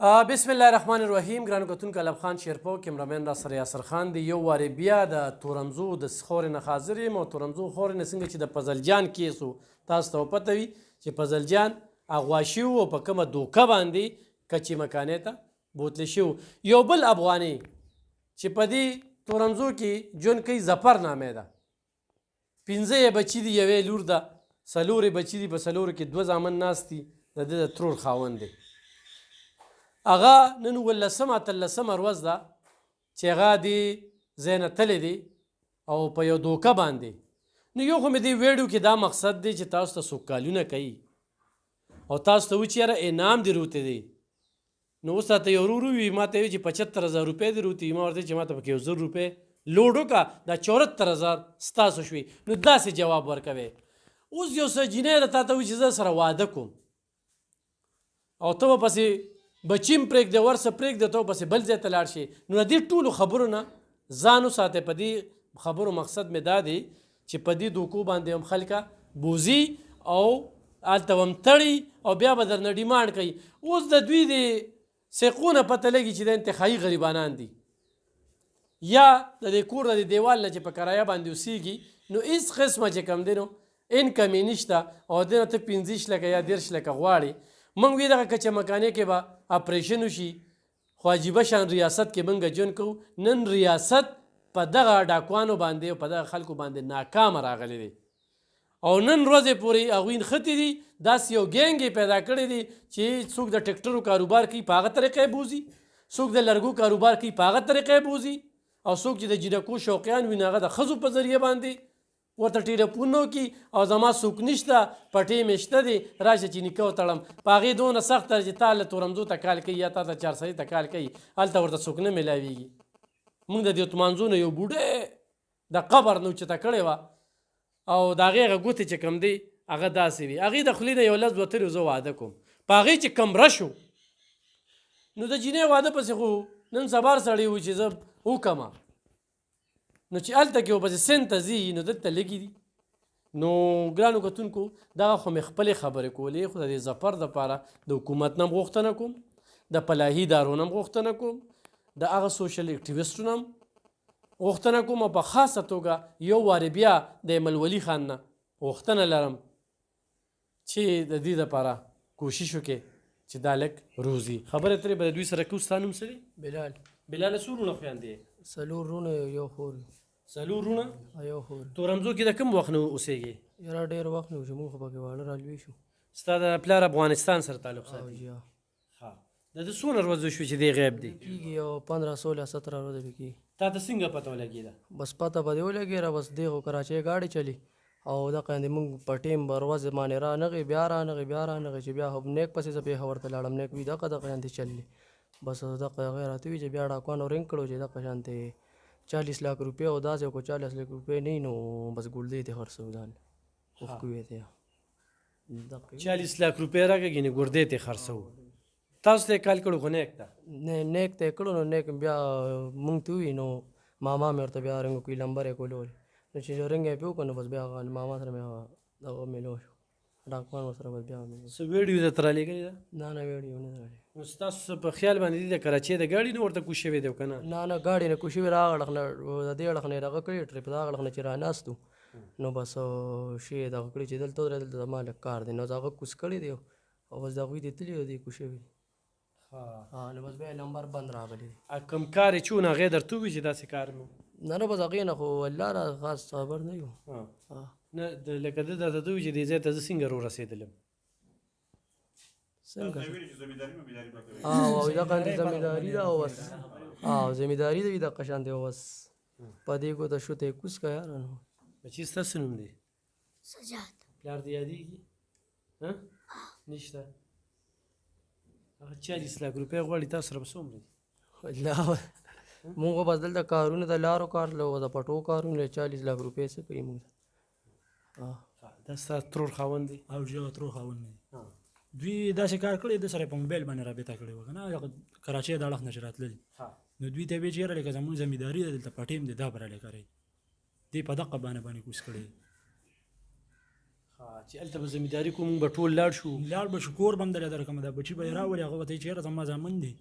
بسم الله الرحمن الرحیم. ګرانو کتونکو الب خان شیرپو کیمرامین را سره یاسر خان دی. یو وارې بیا د تورمزو د خورې نه حاضر یم او تورمزو خورې نه څنګه چې د فضلجان کیس و تاسو ته پته وي چې فضلجان اغوا شوي او په کومه دوکه باندې کچې مکانې ته بوتلی شوي. یو بل افغاني چې په دې تورمزو کې ژوند کوي ظفر نامې ده. 15 یې بچي دي، یوې لور ده، 4 یې بچي دي، په 4 کې 2 زامن ناست دي، د ده د ترور خاوند دی. هغه نن 18 ورځ ده چې هغه دې ځای نه تللی دی او په یو دوکه باندې. نو یو خو مې دې ویډیو کې دا مقصد دی چې تاسو ته څوک کالونه کوي او تاسو ته وایي چې یاره انعام دې روته دی. نو اوس راته یو ورور ووایي، ما ته یې وایي چې 75,000 روپۍ دې روتي. ما ورته وایي چې ما ته پکې 1,000 روپۍ لوډ وکړه، دا 74,000 ستاسو شوي. نو داسې جواب ورکوي. اوس یو څه جینۍ ده تا ته وایي چې زه سره واده کوم او ته به پسې بچیم پرېږدې، ورسه پرېږدې، ته پسې بل ځای ته لاړ شي. نو د دې ټولو خبرو نه ځان وساتئ. په دې خبرو مقصد مې دا دی چې په دې دوکو باندې هم خلکه بوزي او هلته هم تړي او بیا به درنه ډیمانډ کوي. اوس د دوی د سیقو نه پته لګي چې د انتخایي غریبانان دي یا د دې کور د دیوال نه چې په کرایه باندې اوسیږي. نو هېڅ قسمه چې کوم دی نو انکم یې نشته او دې نه ته 15 لکه یا 10 لکه غواړي. موږ وی دغه کچه مکانې کې به اپریشن وشي، خو عجیبه شان ریاست کې موږ ژوند کوو. نن ریاست په دغه ډاکوانو باندې او په دغه خلکو باندې ناکامه راغلی دی او نن ورځې پورې هغوی نښتې دي. داسې یو ګینګ یې پیدا کړی دی چې څوک د ټکټرو کاروبار کوي په هغه طریقه بوزي، څوک د لرګو کاروبار کوي په هغه طریقه بوزي، او څوک چې د جنکو شوقیان وي هغه د ښځو په ذریعه باندې ورته ټیلیفون وکړي او زما څوک نشته، پټې مې شته دی، راشه چې نکاح وتړم. په هغې دونه سخته چې تا له تورمزو ته کال کوي یا تا ته چارسري ته کال کوي، هلته ورته څوک نه میلاویږي. موږ د دې تمانځو نه یو بوډۍ د قبر نه اوچته کړې وه او د هغې هغه ګوتې چې کوم دی هغه داسې وي. هغې د خولې نه یو لس وتلي زه واده کوم. په هغې چې کمره شو نو د جینۍ واده پسې خو نن سبا سړی و چې زه وکړمه، نو چې هلته کې ورپسې سند ته ځي نو دلته لږي دي. نو ګرانو کتونکو دغه خو مې خپلې خبرې کولې، خو د دې ظفر دپاره د حکومت نه هم غوښتنه کوم، د فلاحي ادارو نه هم غوښتنه کوم، د هغه سوشل اکټیویسټو نه هم غوښتنه کوم، او په خاصه توګه یو وارې بیا د ایمل ولي خان نه غوښتنه لرم چې د دې دپاره کوشش وکړې چې دا لږ روزي. خبرې اترې به د دوی سره کوو. ستا نوم څه دی؟ بلال. بلاله څو وروڼه خویندې یې؟ 4 وروڼه یو خور. 4 وروڼه یو خور. تورمزو کې د کوم وخت نه اوسېږې؟ یاره ډېر وخت نه و چې موږ خو پکې واړه رالوی شو. ستا د پلار افغانستان سره تعلق ساتي؟ ها. د ده څومره ورځې شوې چې دی غیب دی؟ کېږي یو 15 16 17 ورځې به کېږي. تا ته څنګه پته ولګېده؟ بس پته به دې ولګېده، بس دی خو کراچۍ گاډي چلی او دغه یعنې موږ په ټیم به ورځې باندې رانغې بیا رانغې بیا رانغې چې بیا هم نیک پسې زه پېښور ته لاړم. نیک وي دغه یعنې چللی بس دغه هغې راته وي چې بیا ډاکوانو رنګ کړو چې دغه شانتې 40 लाख रुपये او داسې کو 40 लाख रुपये نه نو بس ګولدې ته خرڅو ځان کوې ته 40 लाख रुपये راکږي نه ګردې ته خرڅو. تاسو ته کال کړو خو نیک ته نه نیک ته کړو نو نیک بیا مونږ ته وي نو ماما مې ورته بیا رنګ کوي لمبر یې کولول نو چې رنګ یې پیو کنه بس بیا ماما سره مې دغه ملو شو ډاکوان سره بس بیا څه ویډیو درته رالیږلې ده؟ نه ویډیو نه رالی. نو ستاسو په خیال باندې د کراچۍ د ګاډي نه ورته کوز شوی دی که نه؟ نه ګاډي نه کوز شوي، د هغه اړخ نه د دې اړخ نه یې دغه کړي ټریپ، د هغه اړخ نه چې راناستو نو بس شی یې دغه کړي چې دلته ودرېدل دلته زما لږ کار دی نو د هغه کوز کړی دی او بس د هغوی دې تللي او دې کوز شوي دي. نو بس بیا یې نمبر بند راغلی دی. کوم کار یې چون هغې درته ووایي چې داسې کار مو؟ نه بس هغې نه خو الله را خاص خبر نه یو. نه لکه ده درته ووایي چې دې ځای ته زه څنګه رورسېدلم څنګه؟ او دغه زمینداري ده او بس زمینداري ده وي دغه شان دی او بس په دې ګوته شو ته یې کوز که یاره. نو بچي ستاسو نوم دی؟ سجاد. پلار دې یادېږي؟ نشته. هغه 40 लाख रुपये غواړي، تاسو سره به څومره دي؟ مونږ خو بس دلته کارونه د لارو کار او د پټو کارونه 40 लाख रुपये څه کوي مونږ. دا ستا ترور خاوند دی؟ او جی ترور خاوند دی. دوی داسې کار کړی د سره په موبایل باندې رابطه کړې وه که نه کراچۍ د اړخ نه چې راتللي نو دوی ته یې ویې چې یاره لکه زمونږ زمینداري ده دلته په ټیم دی دا به رالی کوئ. دې په دغه بانه باندې کوز کړی. چې هلته به زمینداري کوو موږ به ټول لاړ شو لاړ به شو کور به هم درله درکړم دا بچي به یې راولي هغه به ته یې چېرته زما زامن دی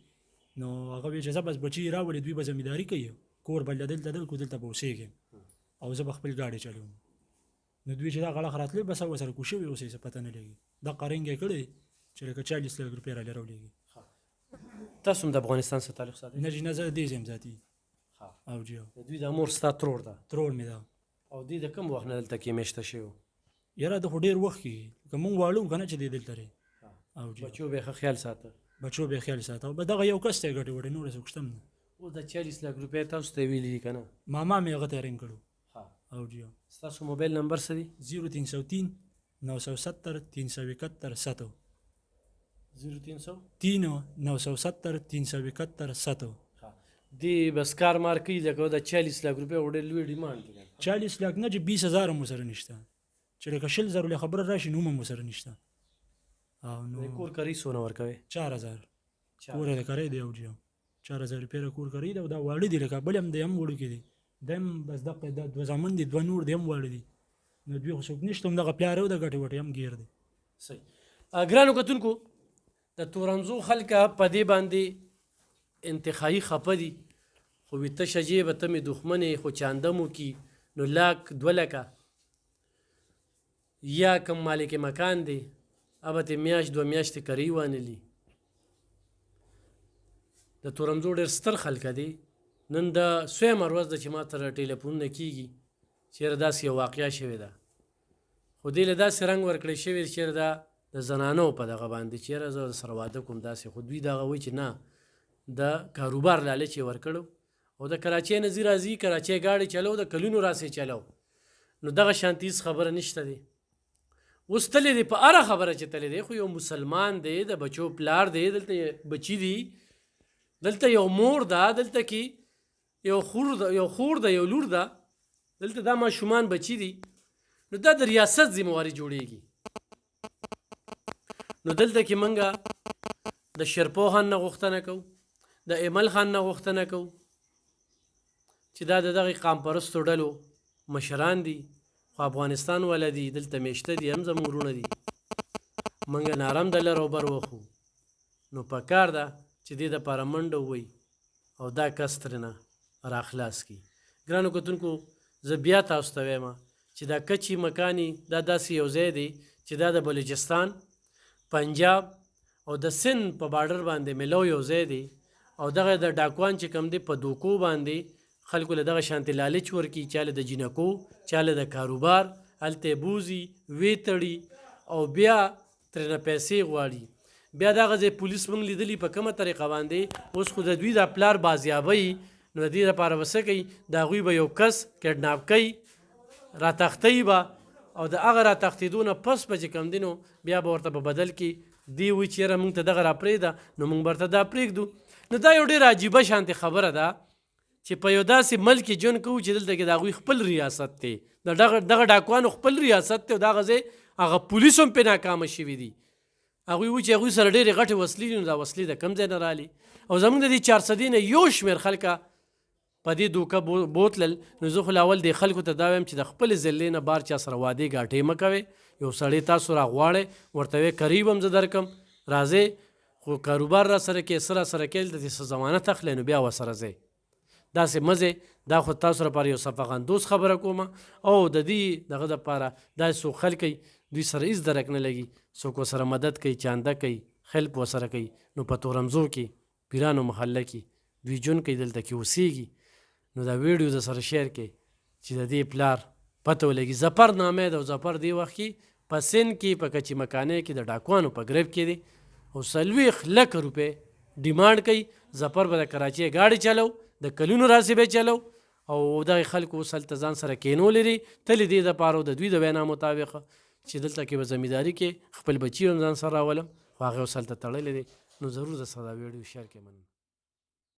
نو هغه وایي چې زه بس بچي یې راولي دوی به زمینداري کوي کور به دلته درکړو دلته به اوسېږم او زه به خپل ګاډي چلوم نو دوی چې دا غړغ راتللی بس ورسره کوشي وي اوس یې څه پته نه لګي دغه رنګ یې کړی چې لکه 40 لک روپۍ رالې راولېږي تاسو هم د افغانستان سره تعلق ساتئ؟ نه جي نه زه دې ځم ذاتي او جی د دوی د مور ستا ترور ده ترور مې ده او دوی د کوم وخت نه دلته کې میشته شوي یاره د خو ډېر وخت کېږي که مونږ واړه وو که نه چې دی دلته دی او جی بچو به یې ښه خیال ساته بچو به یې خیال ساته او دغه یو کس ته یې ګټې وړې نور څوک شته نه اوس د 40 لک روپۍ تاسو ته یې ویلي دي که نه ماما مې هغه ته رنګ کړو او جی ستاسو موبایل نمبر څه دی 0303 970 371 7 0300 3 970 371 7 دی بس کار مار کوي لکه د 40 لک روپۍ وړې لوی ډیمانډ دی 40 لک نه چې 20000 مو سره نشته چې لکه 20000 خبره راشي نو مو سره نشته او نو کور کری سونه ورکوي 4000 کور یې کړی دی او جی 4000 روپۍ کور کړی دی دا واړه دی لکه بل هم دی هم وړو کې دی دم بس دغه د دوه زامن دي دوه نور دی هم واړه دي نو دوی خو څوک نشته همدغه پلار او د ګټې وټې هم ګیر دی صحیح ګرانو کتونکو د تورنزو خلکه په دې باندې انتخابي خفه دي خو ویته شجې به ته مې دښمنې خو چانده مو کی نو لاک 2 لکه یا کم مالک مکان دی ابه ته میاشت 2 میاشتې کري وانلی د تورنزو ډېر ستر خلکه دي نن د سویمه ورځ ده چې ما سره ټلیفونونه کېږي چېرې داسې یو واقعه شوې ده خو دې له داسې رنګ ورکړی شوی چېرې دا د زنانو په دغه باندې چېرې زه سره واده کوم داسې خو دوی دغه وایي چې نه د کاروبار لالچ یې ورکړو او د کراچۍ نه ځي راځي کراچۍ ګاډي چلو د کلونو راسې چلو نو دغه شانتي هېڅ خبره نشته دی اوس تللی دی په هره خبره چې تللی دی خو یو مسلمان دی د بچو پلار دی دلته بچي دي دلته یو مور ده دلته کې یو خور ده یو لور ده دلته دا ماشومان بچي دي نو دا د ریاست ذمواري جوړیږي نو دلته کې منګه د شرپو خان نه غوښتنه کوو د ایمل خان نه غوښتنه کوو چې دا د دغې قام پرستو ډلو مشران دي خو افغانستان والا دي دلته میشته دي هم زموږ وروڼه دي منګه نارم د لر او بر وخو نو پکار ده چې دې دپاره منډه ووایي او دا کس ترېنه راخلاص کړي ګرانو کتونکو زه بیا تاسو ته وایم چې دا کچي مکاني دا داسې یو ځای دی چې دا د بلوچستان پنجاب او د سند په بارډر باندې ملو یو ځای دی او دغه د ډاکوان چې کوم دی په دوکو باندې خلکو له دغه شانتې لالچ ورکي چاله د جینکو چاله د کاروبار هلته بوزي وی تړي او بیا ترېنه پیسې غواړي بیا دغه ځای پولیس موږ لیدلي په کومه طریقه باندې اوس خو د دوی د پلار بازیابۍ نو د دې لپاره به څه کوي د هغوی به یو کس کډناپ کوي راتښتوي به او د هغه راتښتېدو نه پس به چې کوم دی نو بیا به ورته په بدل کې دی وایي چې یاره موږ ته دغه راپرېږده نو موږ به ورته دا پرېږدو نو دا یو ډېره عجیبه شانتې خبره ده چې په یو داسې ملک کې ژوند کوو چې دلته کې د هغوی خپل ریاست دی د دغه ډاکوانو خپل ریاست دی او دغه ځای هغه پولیس هم پرې ناکامه شوي دي هغوی وایي چې هغوی سره ډېرې غټې وسلې دي نو دا وسلې د کوم ځای نه رالي او زموږ د دې 400 نه یو شمېر خلکه په دې دوکه بوتلل نو زه خو اول دې خلکو ته دا وایم چې د خپل ضلعې نه بار چا سره وعدې ګاټې مه کوئ یو سړی تاسو راغواړئ ورته وایئ قریب هم زه درکم راځئ خو کاروبار را سره کې څه را سره کې دلته څه ضمانت اخلی نو بیا ورسره ځئ داسې مه ځئ دا خو تاسو لپاره یو صفقاندوز خبره کومه او د دې دغه دپاره داسې څوک خلک دوی سره هېڅ درک نه لګي څوک ورسره مدد کوي چانده کوي خلپ ورسره کوي نو په تورمزو کې پیرانو محله کې دوی ژوند کوي دلته کې اوسېږي نو دا ویډیو د سره شیر کړئ چې د دې پلار پته ولګي ظفر نامه ده او ظفر دې وخت کې په سند کې په کچي مکانۍ کې د ډاکوانو په ګریب کې دی او 40 لک روپۍ ډیمانډ کوي ظفر به د کراچۍ ګاډي چلو د کلونو راسې به چلو او دغه خلکو اوس هلته ځان سره کینولی دي تلې دې دپاره د دوی د وینا مطابق چې دلته کې به زمینداري کې خپل بچي هم ځان سره راولم خو هغه اوس هلته تړلی دی نو ضرور د سره دا ویډیو شیر کړئ مننه